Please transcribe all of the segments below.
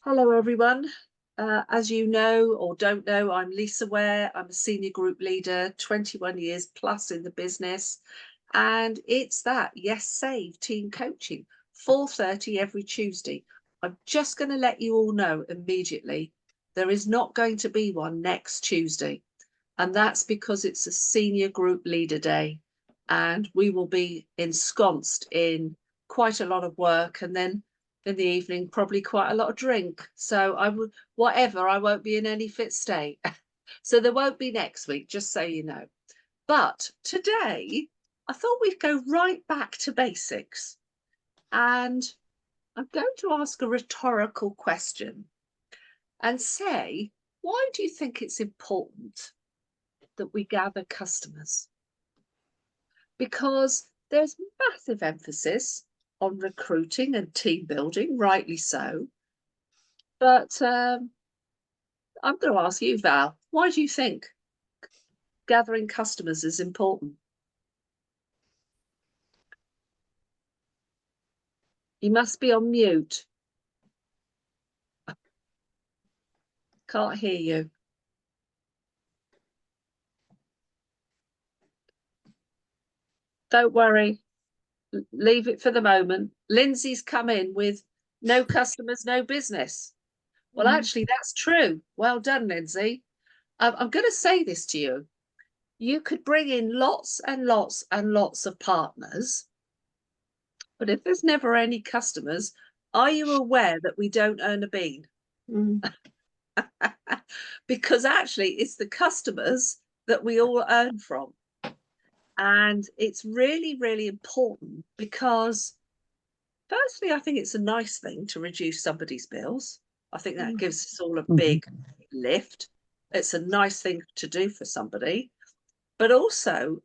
Hello, everyone. As you know or don't know, I'm Lisa Ware. I'm a senior group leader, 21 years plus in the business. And it's that Yessave team coaching, 4:30 every Tuesday. I'm just going to let you all know immediately, there is not going to be one next Tuesday. And that's because it's a senior group leader day. And we will be ensconced in quite a lot of work. And then in the evening, probably quite a lot of drink. So I won't be in any fit state. So there won't be next week, just so you know. But today, I thought we'd go right back to basics. And I'm going to ask a rhetorical question and say, why do you think it's important that we gather customers? Because there's massive emphasis on recruiting and team building, rightly so. But I'm going to ask you, Val, why do you think gathering customers is important? You must be on mute. Can't hear you. Don't worry. Leave it for the moment. Lindsay's come in with no customers, no business. Well, actually, that's true. Well done, Lindsay. I'm going to say this to you. You could bring in lots and lots and lots of partners, but if there's never any customers, are you aware that we don't earn a bean? Because actually, it's the customers that we all earn from. And it's really, really important because, firstly, I think it's a nice thing to reduce somebody's bills. I think that gives us all a big lift. It's a nice thing to do for somebody. But also,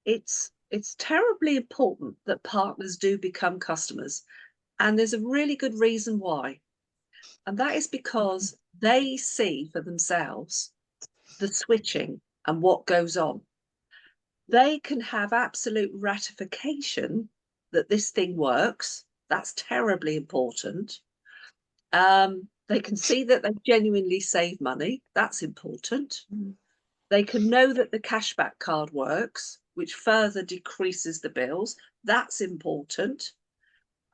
it's terribly important that partners do become customers. And there's a really good reason why. And that is because they see for themselves the switching and what goes on. They can have absolute ratification that this thing works. That's terribly important. They can see that they genuinely save money. That's important. They can know that the cashback card works, which further decreases the bills. That's important.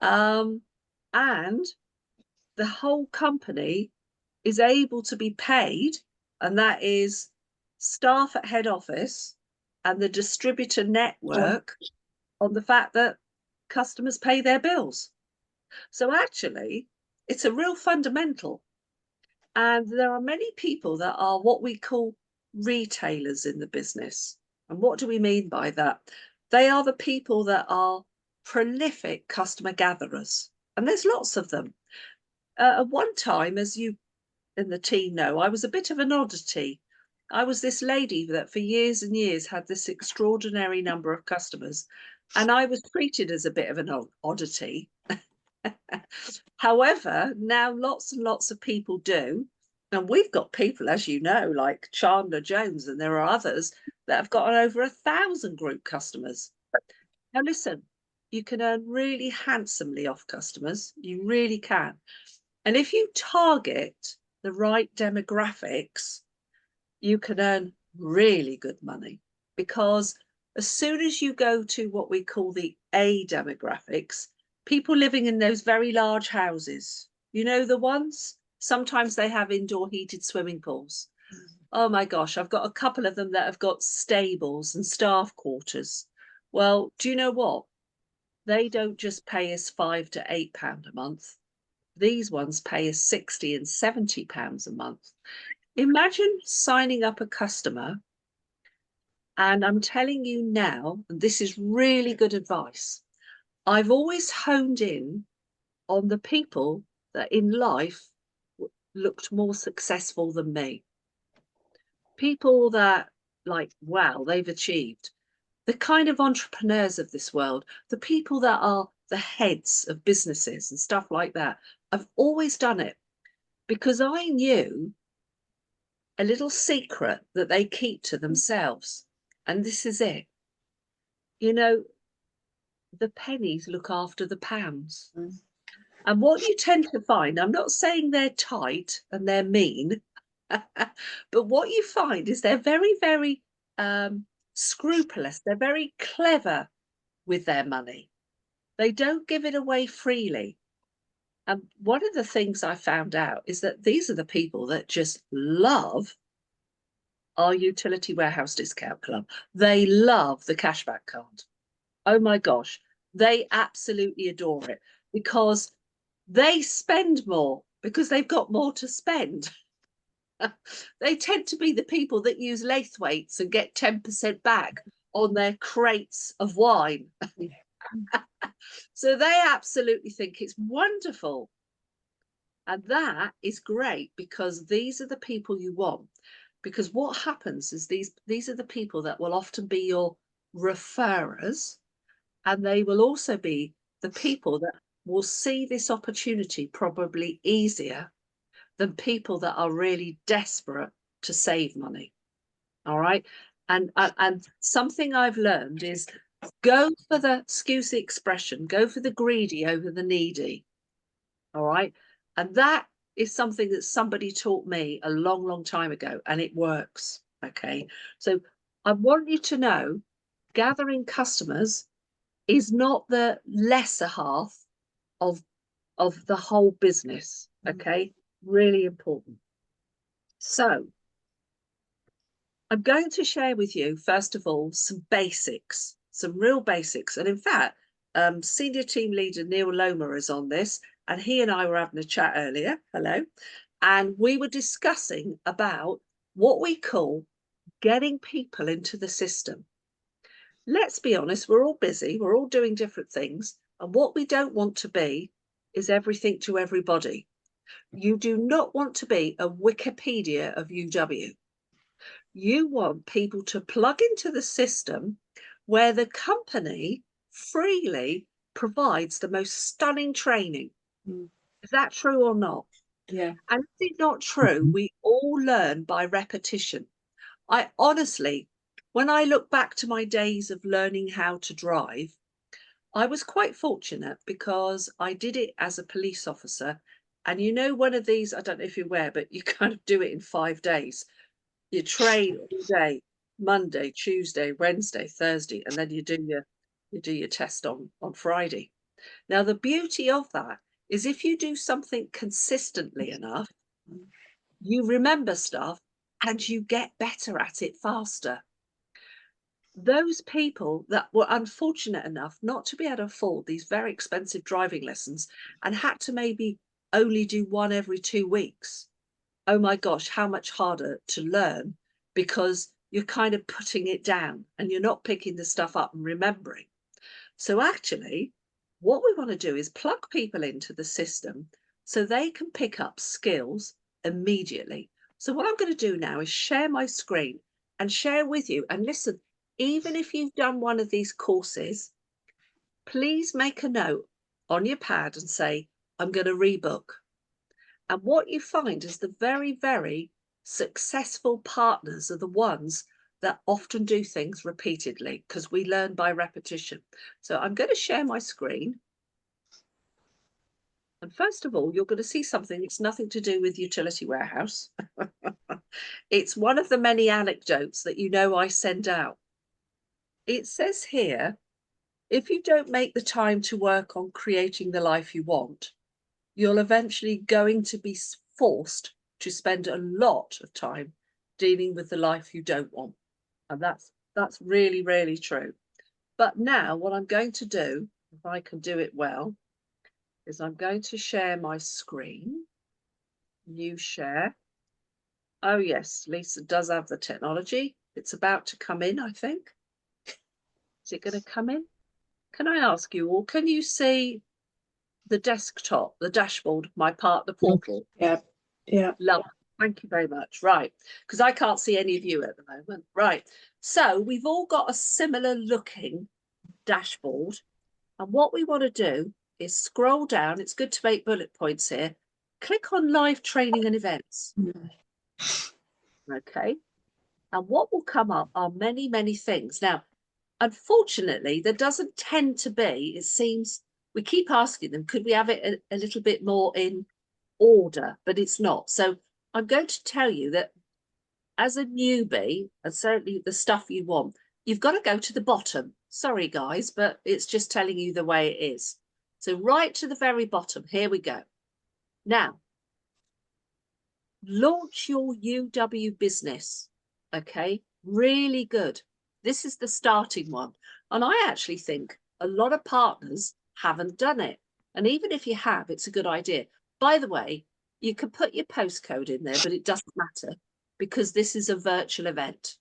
And the whole company is able to be paid, and that is staff at head office and the distributor network on the fact that customers pay their bills. So actually, it's a real fundamental. And there are many people that are what we call retailers in the business. And what do we mean by that? They are the people that are prolific customer gatherers. And there's lots of them. At one time, as you in the team know, I was a bit of an oddity. I was this lady that for years and years had this extraordinary number of customers, and I was treated as a bit of an oddity. However, now lots and lots of people do. And we've got people, as you know, like Chandler Jones, and there are others that have got over 1,000 group customers. Now, listen, you can earn really handsomely off customers. You really can. And if you target the right demographics, you can earn really good money, because as soon as you go to what we call the A demographics, people living in those very large houses, you know, the ones, sometimes they have indoor heated swimming pools. Oh my gosh, I've got a couple of them that have got stables and staff quarters. Well, do you know what? They don't just pay us £5 to £8 a month. These ones pay us £60 and £70 a month. Imagine signing up a customer, and I'm telling you now, and this is really good advice, I've always honed in on the people that in life looked more successful than me. People that, like, wow, they've achieved. The kind of entrepreneurs of this world, the people that are the heads of businesses and stuff like that. I've always done it because I knew a little secret that they keep to themselves. And this is it. You know, the pennies look after the pounds. And what you tend to find, I'm not saying they're tight and they're mean, but what you find is they're very, very scrupulous. They're very clever with their money. They don't give it away freely. And one of the things I found out is that these are the people that just love our utility warehouse discount club. They love the cashback card. Oh my gosh, they absolutely adore it because they spend more because they've got more to spend. They tend to be the people that use Laithwaites and get 10% back on their crates of wine. So they absolutely think it's wonderful. And that is great because these are the people you want. Because what happens is these are the people that will often be your referrers, and they will also be the people that will see this opportunity probably easier than people that are really desperate to save money. All right. And something I've learned is go for the, excuse the expression, go for the greedy over the needy. All right. And that is something that somebody taught me a long, long time ago, and it works. Okay. So I want you to know gathering customers is not the lesser half of the whole business. Okay. Really important. So I'm going to share with you, first of all, some basics, some real basics. And in fact, senior team leader Neil Loma is on this, and he and I were having a chat earlier. Hello. And we were discussing about what we call getting people into the system. Let's be honest, we're all busy, we're all doing different things. And what we don't want to be is everything to everybody. You do not want to be a Wikipedia of UW. You want people to plug into the system where the company freely provides the most stunning training. Is that true or not? Yeah. And if it's not true, we all learn by repetition. I honestly, when I look back to my days of learning how to drive, I was quite fortunate because I did it as a police officer. And you know, one of these, I don't know if you're aware, but you kind of do it in 5 days. You train all day, Monday, Tuesday, Wednesday, Thursday, and then you do your test on Friday. Now, the beauty of that is if you do something consistently enough, you remember stuff and you get better at it faster. Those people that were unfortunate enough not to be able to afford these very expensive driving lessons and had to maybe only do one every 2 weeks, oh my gosh, how much harder to learn because you're kind of putting it down and you're not picking the stuff up and remembering. So actually, what we want to do is plug people into the system so they can pick up skills immediately. So what I'm going to do now is share my screen and share with you. And listen, even if you've done one of these courses, please make a note on your pad and say, I'm going to rebook. And what you find is the very, very successful partners are the ones that often do things repeatedly because we learn by repetition. So I'm going to share my screen. And first of all, you're going to see something that's nothing to do with utility warehouse. It's one of the many anecdotes that you know I send out. It says here, if you don't make the time to work on creating the life you want, you're eventually going to be forced to spend a lot of time dealing with the life you don't want. And that's really, really true. But now what I'm going to do, if I can do it well, is I'm going to share my screen. New share. Oh yes, Lisa does have the technology. It's about to come in, I think. Is it going to come in? Can I ask you all, can you see the desktop, the dashboard of my partner portal? Yeah. Yeah. Love. Thank you very much. Right. Because I can't see any of you at the moment. Right. So we've all got a similar looking dashboard. And what we want to do is scroll down. It's good to make bullet points here. Click on live training and events. Okay. And what will come up are many, many things. Now, unfortunately, there doesn't tend to be, it seems, we keep asking them, could we have it a little bit more in order? But it's not. So I'm going to tell you that as a newbie, and certainly the stuff you want, you've got to go to the bottom. Sorry, guys, but it's just telling you the way it is. So right to the very bottom, here we go. Now, launch your UW business. Okay, really good. This is the starting one. And I actually think a lot of partners haven't done it. And even if you have, it's a good idea. By the way, you can put your postcode in there, but it doesn't matter because this is a virtual event.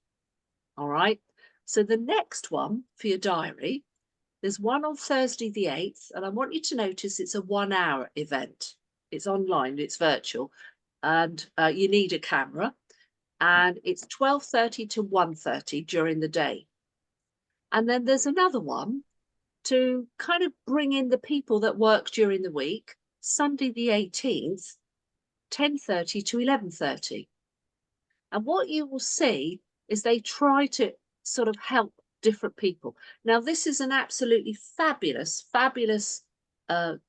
All right. So the next one for your diary, there's one on Thursday the 8th. And I want you to notice it's a 1-hour event. It's online, it's virtual. And you need a camera. And it's 12:30 to 1:30 during the day. And then there's another one to kind of bring in the people that work during the week, Sunday the 18th, 10:30 to 11:30. And what you will see is they try to sort of help different people. Now, this is an absolutely fabulous, fabulous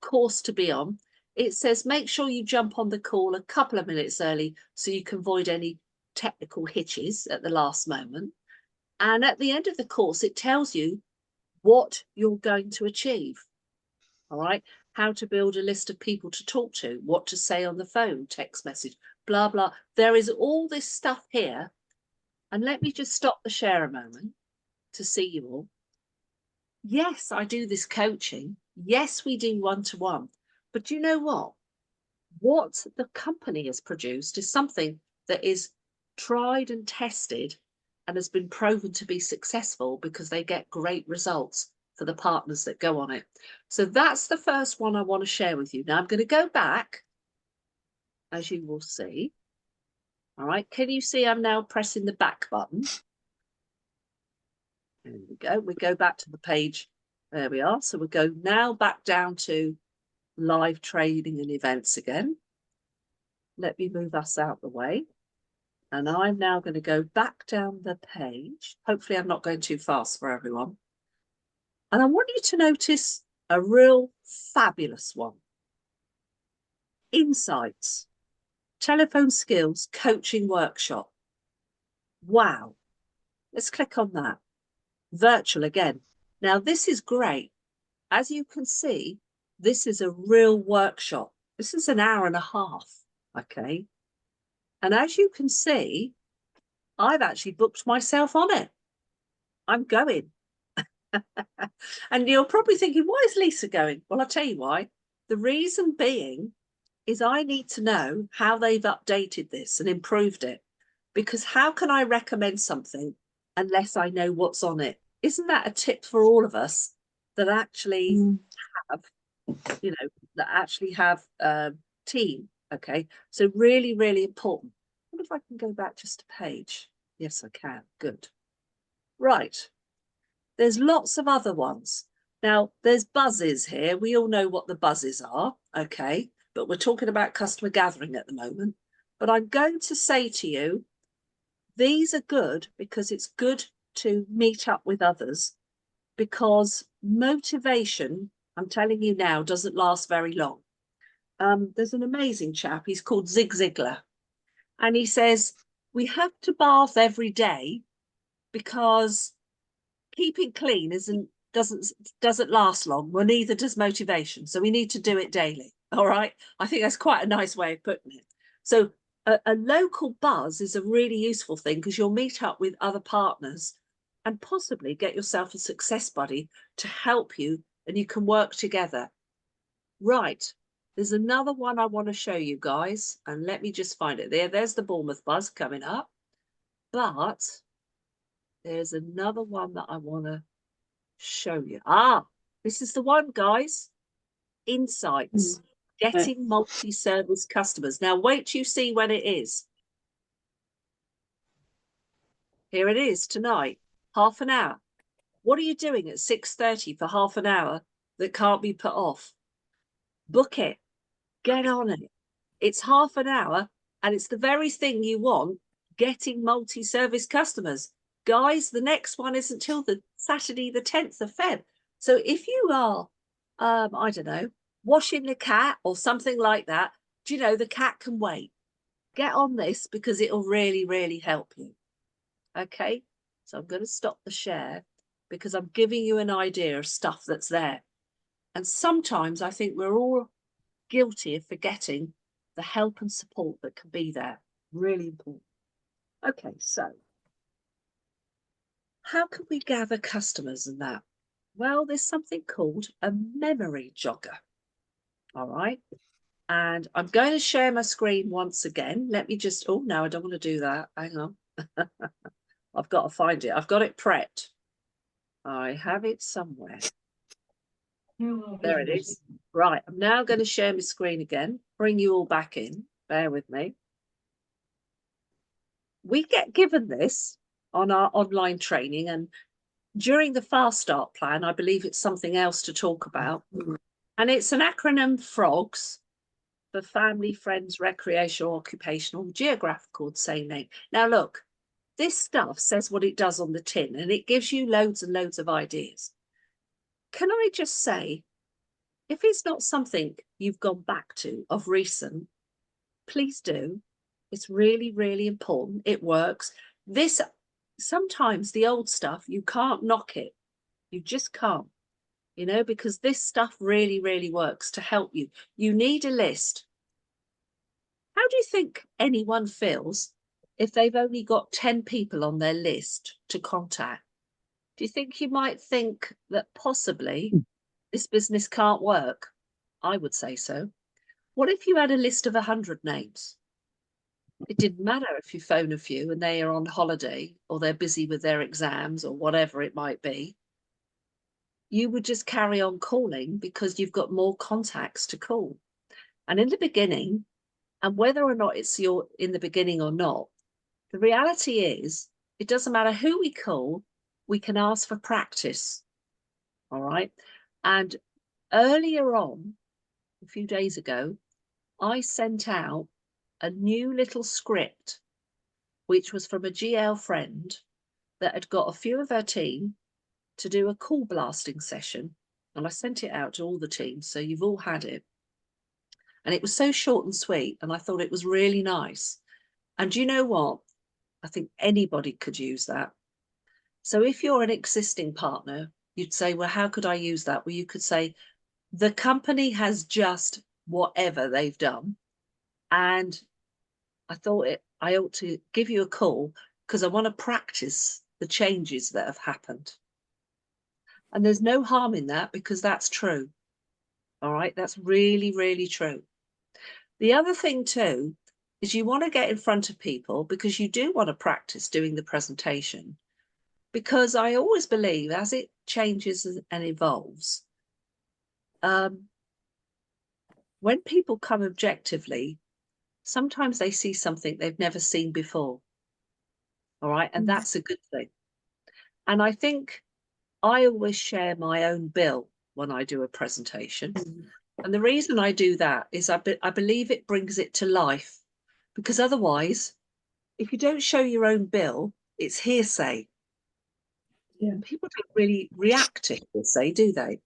course to be on. It says make sure you jump on the call a couple of minutes early so you can avoid any technical hitches at the last moment. And at the end of the course, it tells you what you're going to achieve. All right. How to build a list of people to talk to, what to say on the phone, text message, blah, blah. There is all this stuff here. And let me just stop the share a moment to see you all. Yes, I do this coaching. Yes, we do one-to-one. But you know what? What the company has produced is something that is tried and tested and has been proven to be successful because they get great results for the partners that go on it. So that's the first one I want to share with you. Now I'm going to go back, as you will see. All right, can you see I'm now pressing the back button? There we go. We go back to the page. There we are. So we go now back down to live trading and events again. Let me move us out the way. And I'm now going to go back down the page. Hopefully I'm not going too fast for everyone. And I want you to notice a real fabulous one. Insights, telephone skills, coaching workshop. Wow. Let's click on that. Virtual again. Now this is great. As you can see, this is a real workshop. This is an hour and a half. Okay. And as you can see, I've actually booked myself on it. I'm going. And you're probably thinking, why is Lisa going? Well, I'll tell you why. The reason being is I need to know how they've updated this and improved it. Because how can I recommend something unless I know what's on it? Isn't that a tip for all of us that actually have, you know, that actually have a team? Okay, so really, really important. I wonder if I can go back just a page. Yes, I can. Good. Right. There's lots of other ones. Now, there's buzzes here. We all know what the buzzes are, okay? But we're talking about customer gathering at the moment. But I'm going to say to you, these are good because it's good to meet up with others, because motivation, I'm telling you now, doesn't last very long. There's an amazing chap, he's called Zig Ziglar, and he says, we have to bath every day because keeping clean doesn't last long. Well, neither does motivation. So we need to do it daily. All right. I think that's quite a nice way of putting it. So a local buzz is a really useful thing because you'll meet up with other partners and possibly get yourself a success buddy to help you, and you can work together. Right. There's another one I want to show you guys, and let me just find it. There's the Bournemouth buzz coming up, but there's another one that I want to show you. This is the one, guys. Insights, getting multi-service customers. Now wait till you see when it is. Here it is tonight, half an hour. What are you doing at 6:30 for half an hour that can't be put off? Book it, get on it. It's half an hour and it's the very thing you want, getting multi-service customers. Guys, the next one isn't till the Saturday, the 10th of Feb. So if you are I don't know, washing the cat or something like that. Do you know, the cat can wait. Get on this because it'll really, really help you. Okay, so I'm going to stop the share because I'm giving you an idea of stuff that's there. And sometimes I think we're all guilty of forgetting the help and support that can be there. Really important. Okay, so how can we gather customers and that? Well, there's something called a memory jogger. All right. And I'm going to share my screen once again. Let me just, oh no, I don't want to do that. Hang on. I've got to find it. I've got it prepped. I have it somewhere. There it is. Right, I'm now going to share my screen again, bring you all back in. Bear with me. We get given this on our online training, and during the Fast Start plan, I believe it's something else to talk about. And it's an acronym FROGS, for family, friends, recreational, occupational, geographical, same name. Now look, this stuff says what it does on the tin, and it gives you loads and loads of ideas. Can I just say, if it's not something you've gone back to of recent, please do. It's really, really important. It works. This, sometimes the old stuff, you can't knock it. You just can't, you know, because this stuff really, really works to help you. You need a list. How do you think anyone feels if they've only got 10 people on their list to contact? Do you think you might think that possibly this business can't work? I would say so. What if you had a list of 100 names? It didn't matter if you phone a few and they are on holiday or they're busy with their exams or whatever it might be. You would just carry on calling because you've got more contacts to call. And in the beginning, and whether or not it's your in the beginning or not, the reality is it doesn't matter who we call, we can ask for practice. All right. And earlier on, a few days ago, I sent out a new little script, which was from a GL friend that had got a few of her team to do a call blasting session. And I sent it out to all the teams. So you've all had it. And it was so short and sweet. And I thought it was really nice. And you know what? I think anybody could use that. So if you're an existing partner, you'd say, well, how could I use that? Well, you could say, the company has just whatever they've done. And I thought I ought to give you a call because I want to practice the changes that have happened. And there's no harm in that because that's true. All right, that's really, really true. The other thing too is you want to get in front of people because you do want to practice doing the presentation. Because I always believe as it changes and evolves, when people come objectively, sometimes they see something they've never seen before. All right, and that's a good thing. And I think I always share my own bill when I do a presentation. And the reason I do that is I believe it brings it to life, because otherwise, if you don't show your own bill, it's hearsay. Yeah. People don't really react to hearsay, do they?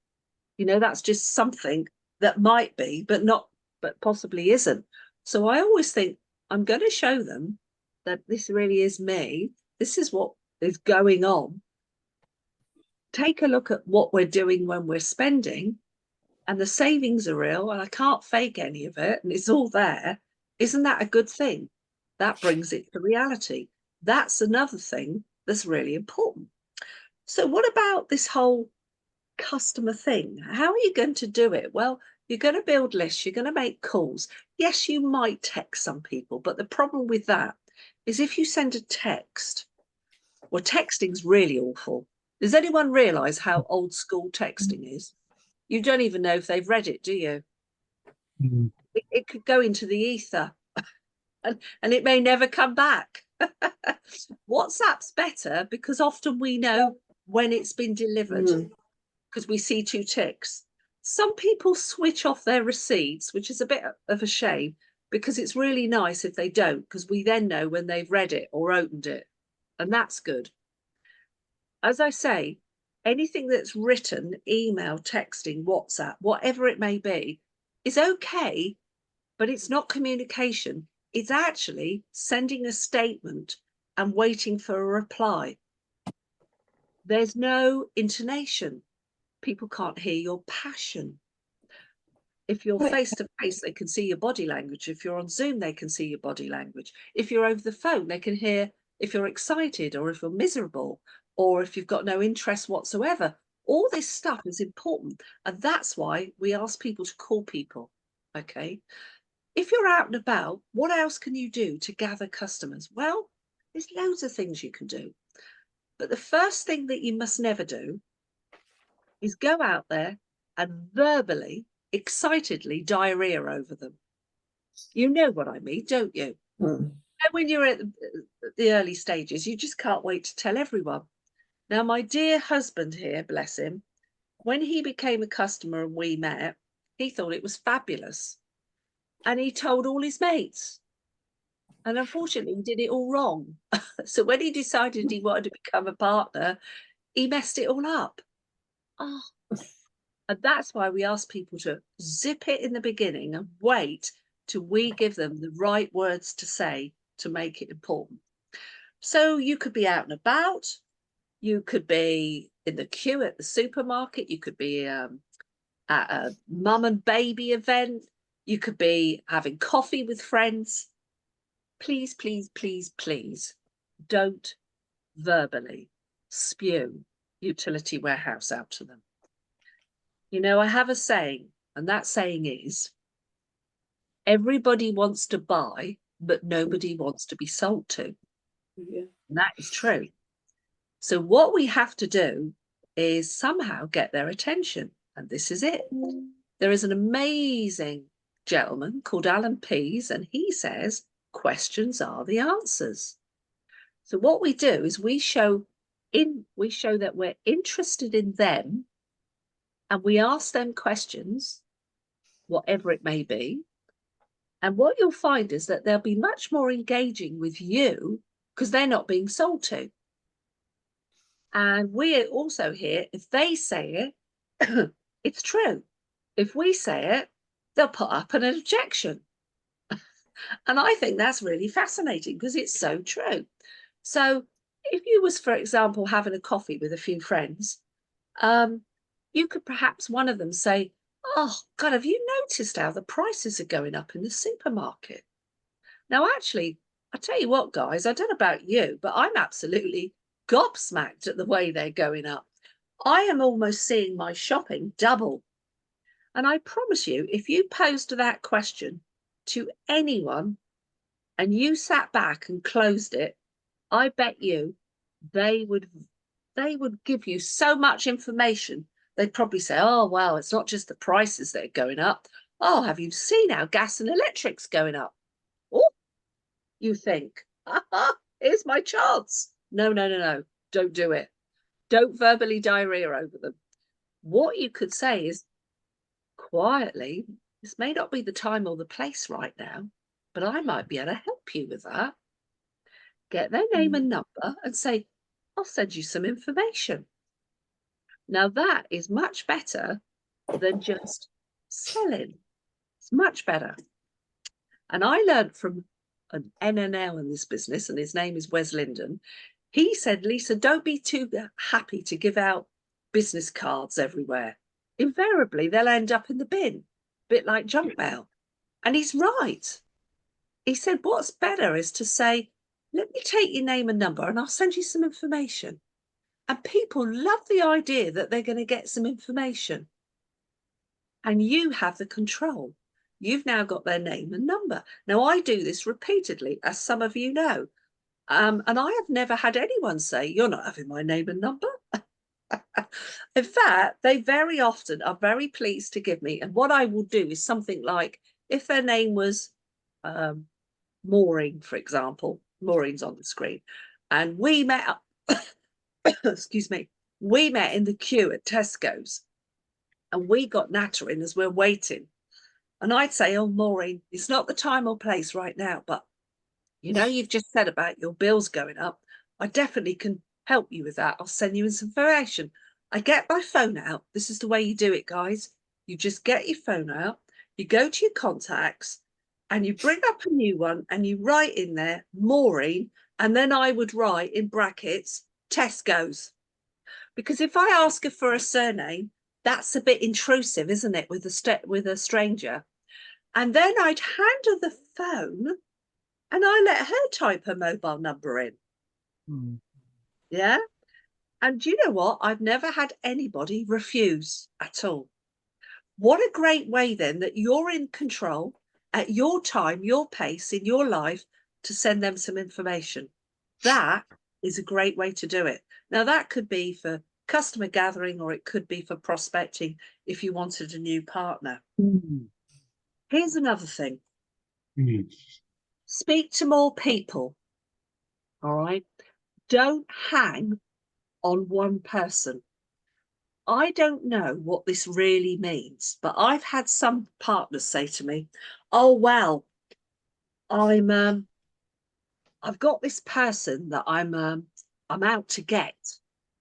You know, that's just something that might be, but possibly isn't. So I always think I'm going to show them that this really is me. This is what is going on. Take a look at what we're doing when we're spending, and the savings are real, and I can't fake any of it, and it's all there. Isn't that a good thing? That brings it to reality. That's another thing that's really important. So what about this whole customer thing? How are you going to do it? Well, you're going to build lists, you're going to make calls. Yes, you might text some people, but the problem with that is if you send a text, well, texting's really awful. Does anyone realize how old school texting is? You don't even know if they've read it, do you? It could go into the ether and it may never come back. WhatsApp's better because often we know when it's been delivered because we see 2 ticks. Some people switch off their receipts, which is a bit of a shame because it's really nice if they don't, because we then know when they've read it or opened it, and that's good. As I say, anything that's written, email, texting, WhatsApp, whatever it may be, is okay, but it's not communication. It's actually sending a statement and waiting for a reply. There's no intonation. People can't hear your passion. If you're face to face, they can see your body language. If you're on Zoom, they can see your body language. If you're over the phone, they can hear if you're excited or if you're miserable or if you've got no interest whatsoever. All this stuff is important. And that's why we ask people to call people. Okay. If you're out and about, what else can you do to gather customers? Well, there's loads of things you can do. But the first thing that you must never do is go out there and verbally, excitedly diarrhea over them. You know what I mean, don't you? And when you're at the early stages, you just can't wait to tell everyone. Now, my dear husband here, bless him, when he became a customer and we met, he thought it was fabulous. And he told all his mates. And unfortunately, he did it all wrong. So when he decided he wanted to become a partner, he messed it all up. Oh. And that's why we ask people to zip it in the beginning and wait till we give them the right words to say to make it important. So you could be out and about. You could be in the queue at the supermarket. You could be at a mum and baby event. You could be having coffee with friends. Please, please, please, please don't verbally spew utility warehouse out to them. You know, I have a saying, and that saying is, everybody wants to buy, but nobody wants to be sold to. Yeah. And that is true. So what we have to do is somehow get their attention. And this is it. There is an amazing gentleman called Alan Pease, and he says, questions are the answers. So what we do is we show that we're interested in them, and we ask them questions, whatever it may be. And what you'll find is that they'll be much more engaging with you because they're not being sold to. And we also hear if they say it, it's true. If we say it, they'll put up an objection. And I think that's really fascinating because it's so true. So if you was, for example, having a coffee with a few friends, you could perhaps one of them say, oh, God, have you noticed how the prices are going up in the supermarket? Now, actually, I tell you what, guys, I don't know about you, but I'm absolutely gobsmacked at the way they're going up. I am almost seeing my shopping double. And I promise you, if you posed that question to anyone and you sat back and closed it, I bet you they would give you so much information. They'd probably say, oh, well, it's not just the prices that are going up. Oh, have you seen how gas and electric's going up? Oh, you think, here's my chance. No, no, no, no, don't do it. Don't verbally diarrhea over them. What you could say is, quietly, this may not be the time or the place right now, but I might be able to help you with that. Get their name and number and say, I'll send you some information. Now that is much better than just selling. It's much better. And I learned from an NNL in this business, and his name is Wes Linden. He said, Lisa, don't be too happy to give out business cards everywhere. Invariably, they'll end up in the bin, a bit like junk mail. And he's right. He said, what's better is to say, let me take your name and number and I'll send you some information. And people love the idea that they're going to get some information. And you have the control. You've now got their name and number. Now, I do this repeatedly, as some of you know. And I have never had anyone say, you're not having my name and number. In fact, they very often are very pleased to give me. And what I will do is something like, if their name was Maureen, for example, Maureen's on the screen, and we met up, excuse me, we met in the queue at Tesco's and we got nattering as we're waiting. And I'd say, oh, Maureen, it's not the time or place right now, but you know, you've just said about your bills going up. I definitely can help you with that. I'll send you some information. I get my phone out. This is the way you do it, guys. You just get your phone out, you go to your contacts, and you bring up a new one, and you write in there, Maureen, and then I would write in brackets, Tesco's. Because if I ask her for a surname, that's a bit intrusive, isn't it, with a stranger? And then I'd hand her the phone, and I let her type her mobile number in. Yeah. And you know what? I've never had anybody refuse at all. What a great way then that you're in control at your time, your pace in your life to send them some information. That is a great way to do it. Now, that could be for customer gathering, or it could be for prospecting if you wanted a new partner. Here's another thing. Speak to more people. All right. Don't hang on one person. I don't know what this really means, but I've had some partners say to me, "Oh, well, I've got this person that I'm out to get."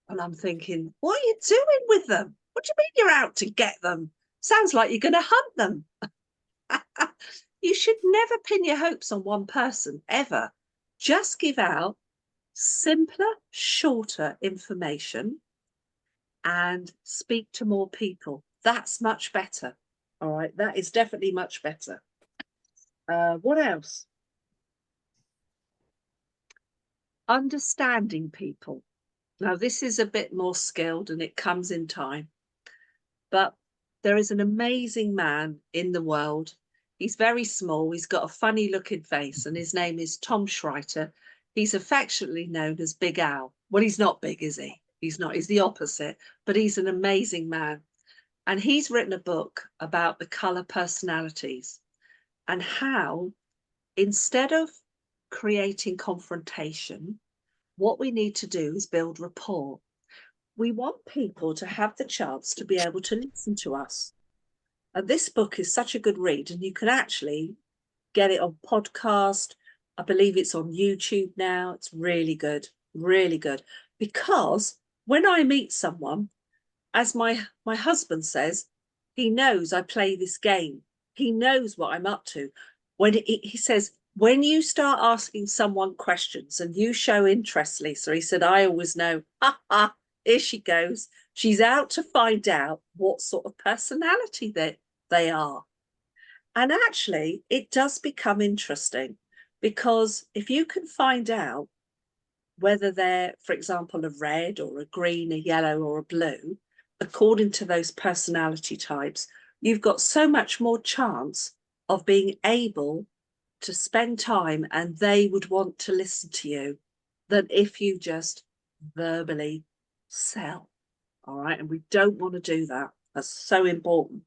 And I'm thinking, what are you doing with them? What do you mean you're out to get them? Sounds like you're going to hunt them. You should never pin your hopes on one person, ever. Just give out simpler, shorter information and speak to more people. That's much better. All right, that is definitely much better. What else? Understanding people. Now, this is a bit more skilled and it comes in time. But there is an amazing man in the world. He's very small. He's got a funny looking face, and his name is Tom Schreiter. He's affectionately known as Big Al. Well, he's not big, is he? He's not. He's the opposite, but he's an amazing man. And he's written a book about the color personalities and how, instead of creating confrontation, what we need to do is build rapport. We want people to have the chance to be able to listen to us. And this book is such a good read, and you can actually get it on podcast. I believe it's on YouTube now. It's really good, really good. Because when I meet someone, as my husband says, he knows I play this game. He knows what I'm up to. When he says, when you start asking someone questions and you show interest, Lisa, he said, I always know, here she goes. She's out to find out what sort of personality that they are. And actually, it does become interesting, because if you can find out whether they're, for example, a red or a green, a yellow or a blue, according to those personality types, you've got so much more chance of being able to spend time and they would want to listen to you than if you just verbally sell. All right. And we don't want to do that. That's so important.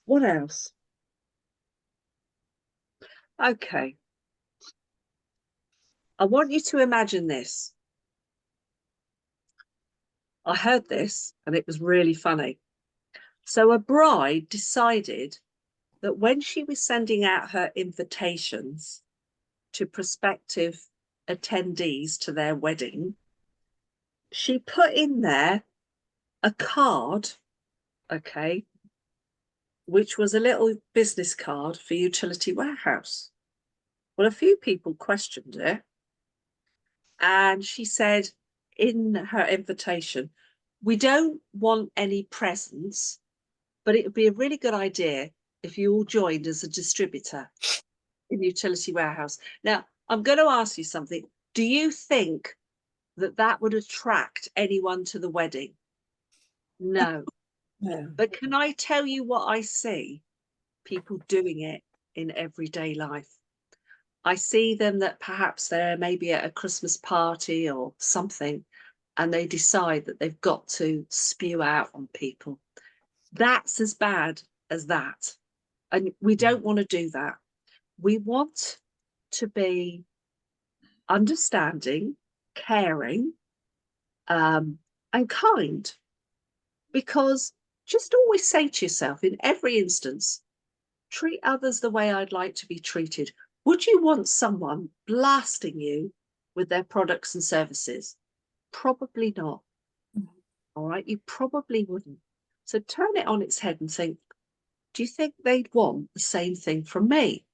What else? Okay. I want you to imagine this. I heard this and it was really funny. So a bride decided that when she was sending out her invitations to prospective attendees to their wedding, she put in there a card, okay, which was a little business card for Utility Warehouse. Well, a few people questioned it, and she said in her invitation, we don't want any presents, but it would be a really good idea if you all joined as a distributor in Utility Warehouse. Now, I'm going to ask you something. Do you think that that would attract anyone to the wedding? No. No. But can I tell you what I see? People doing it in everyday life. I see them that perhaps they're maybe at a Christmas party or something, and they decide that they've got to spew out on people. That's as bad as that. And we don't want to do that. We want to be understanding, caring, and kind. Because just always say to yourself, in every instance, treat others the way I'd like to be treated. Would you want someone blasting you with their products and services? Probably not. All right, you probably wouldn't. So turn it on its head and think, do you think they'd want the same thing from me?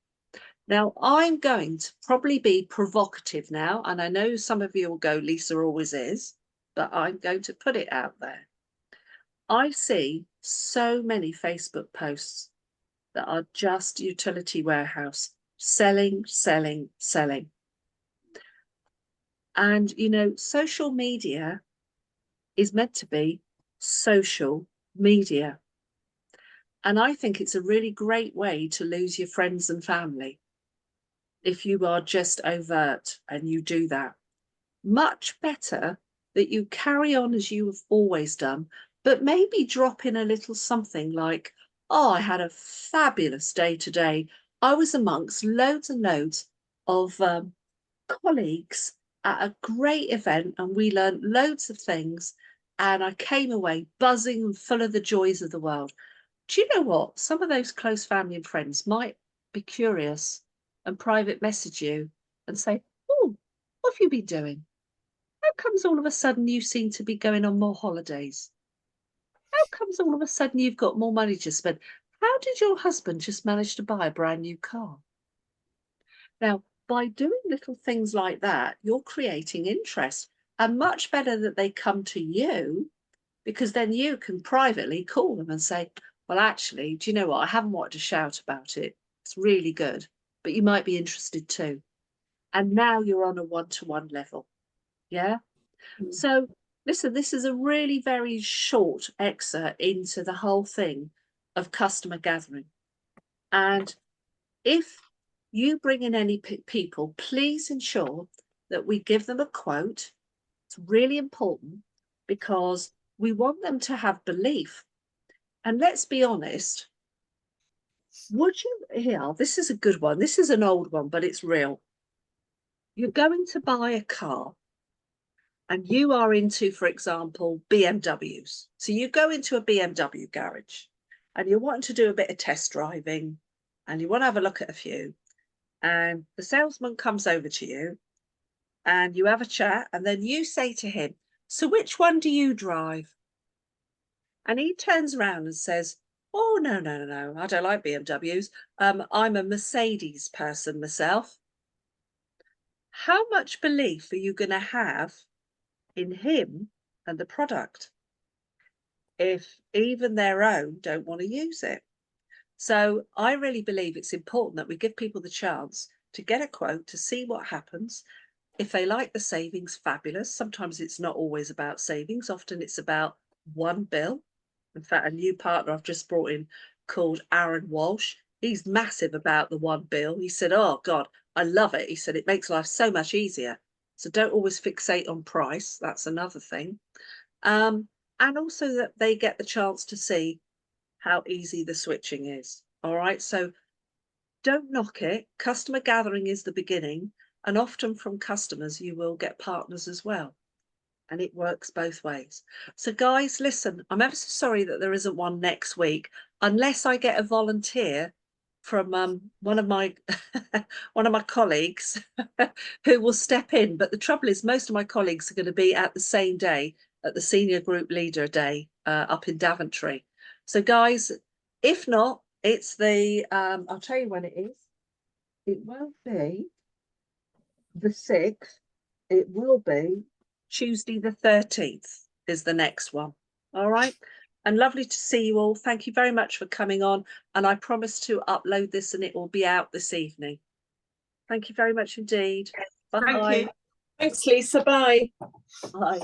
Now, I'm going to probably be provocative now, and I know some of you will go, Lisa always is, but I'm going to put it out there. I see so many Facebook posts that are just utility warehouse, selling, selling, selling. And, you know, social media is meant to be social media. And I think it's a really great way to lose your friends and family if you are just overt and you do that. Much better that you carry on as you have always done, but maybe drop in a little something like, oh, I had a fabulous day today. I was amongst loads and loads of colleagues at a great event and we learned loads of things and I came away buzzing and full of the joys of the world. Do you know what? Some of those close family and friends might be curious and private message you and say, oh, what have you been doing? How comes all of a sudden you seem to be going on more holidays? How comes all of a sudden you've got more money to spend? How did your husband just manage to buy a brand new car? Now, by doing little things like that, you're creating interest, and much better that they come to you, because then you can privately call them and say, well, actually, do you know what? I haven't wanted to shout about it. It's really good, but you might be interested too. And now you're on a one-to-one level. Yeah. So listen, this is a really very short excerpt into the whole thing of customer gathering. And if you bring in any people, please ensure that we give them a quote. It's really important because we want them to have belief. And let's be honest, would you, here, this is a good one. This is an old one, but it's real. You're going to buy a car and you are into, for example, BMWs. So you go into a BMW garage and you're wanting to do a bit of test driving and you want to have a look at a few. And the salesman comes over to you and you have a chat and then you say to him, so which one do you drive? And he turns around and says, oh, no, no, no, no, I don't like BMWs. I'm a Mercedes person myself. How much belief are you going to have in him and the product if even their own don't want to use it? So I really believe it's important that we give people the chance to get a quote, to see what happens. If they like the savings, fabulous. Sometimes it's not always about savings. Often it's about one bill. In fact, a new partner I've just brought in called Aaron Walsh, he's massive about the one bill. He said, oh God, I love it. He said, it makes life so much easier. So don't always fixate on price. That's another thing. And also that they get the chance to see how easy the switching is. All right. So don't knock it. Customer gathering is the beginning. And often from customers, you will get partners as well. And it works both ways. So guys, listen, I'm ever so sorry that there isn't one next week, unless I get a volunteer from one of my colleagues who will step in. But the trouble is most of my colleagues are going to be at the same day at the Senior Group Leader Day up in Daventry. So guys, if not, it's the, I'll tell you when it is. It will be the 6th. It will be Tuesday the 13th is the next one. All right. And lovely to see you all. Thank you very much for coming on. And I promise to upload this and it will be out this evening. Thank you very much indeed. Bye. Thank you. Thanks, Lisa. Bye. Bye.